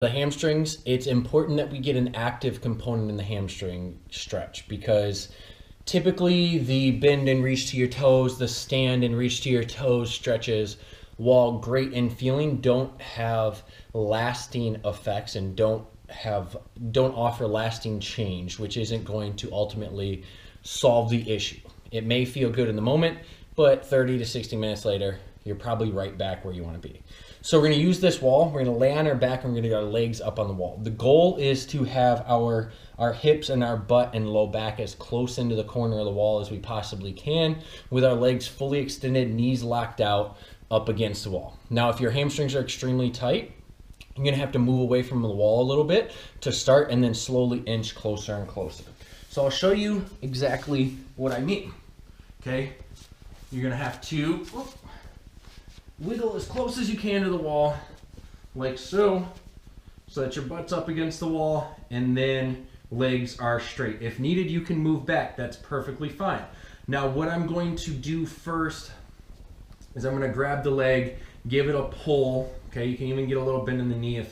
The hamstrings, it's important that we get an active component in the hamstring stretch because typically the bend and reach to your toes, the stand and reach to your toes stretches, while great in feeling, don't have lasting effects and don't offer lasting change, which isn't going to ultimately solve the issue. It may feel good in the moment, but 30 to 60 minutes later, you're probably right back where you want to be. So we're going to use this wall. We're going to lay on our back and we're going to get our legs up on the wall. The goal is to have our hips and our butt and low back as close into the corner of the wall as we possibly can, with our legs fully extended, knees locked out up against the wall. Now, if your hamstrings are extremely tight, you're going to have to move away from the wall a little bit to start and then slowly inch closer and closer. So I'll show you exactly what I mean. Okay, you're going to have to wiggle as close as you can to the wall, like so that your butt's up against the wall and then legs are straight. If needed, you can move back. That's perfectly fine. Now, what I'm going to do first is I'm going to grab the leg, give it a pull. Okay, you can even get a little bend in the knee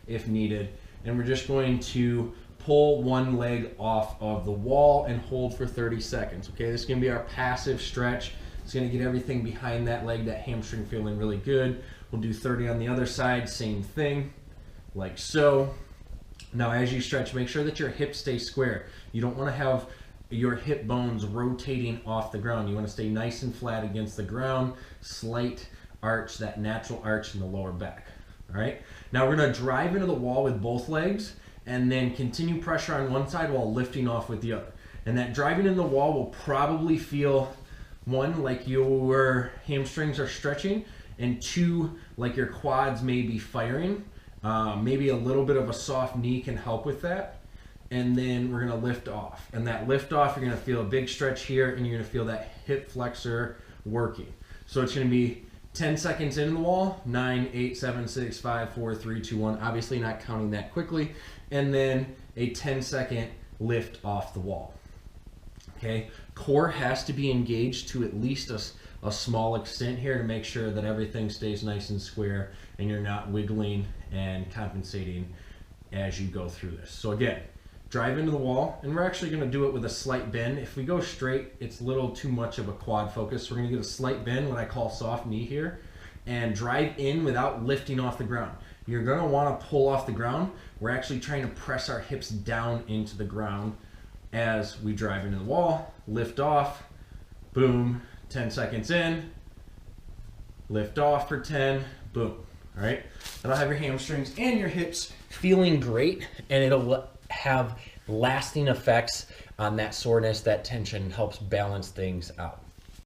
if needed. And we're just going to pull one leg off of the wall and hold for 30 seconds. Okay, this is going to be our passive stretch. It's going to get everything behind that leg, that hamstring feeling really good. We'll do 30 on the other side, same thing, like so. Now, as you stretch, make sure that your hips stay square. You don't want to have your hip bones rotating off the ground. You want to stay nice and flat against the ground, slight arch, that natural arch in the lower back. All right. Now we're going to drive into the wall with both legs and then continue pressure on one side while lifting off with the other. And that driving in the wall will probably feel, one, like your hamstrings are stretching, and two, like your quads may be firing. Maybe a little bit of a soft knee can help with that. And then we're going to lift off. And that lift off, you're going to feel a big stretch here, and you're going to feel that hip flexor working. So it's going to be 10 seconds in the wall, 9, 8, 7, 6, 5, 4, 3, 2, 1. Obviously not counting that quickly. And then a 10-second lift off the wall. Okay, core has to be engaged to at least a small extent here to make sure that everything stays nice and square and you're not wiggling and compensating as you go through this. So again, drive into the wall, and we're actually going to do it with a slight bend. If we go straight, it's a little too much of a quad focus. So we're going to get a slight bend, what I call soft knee here, and drive in without lifting off the ground. You're going to want to pull off the ground. We're actually trying to press our hips down into the ground as we drive into the wall, lift off, boom, 10 seconds in, lift off for 10, boom. All right, that'll have your hamstrings and your hips feeling great, and it'll have lasting effects on that soreness, that tension, helps balance things out.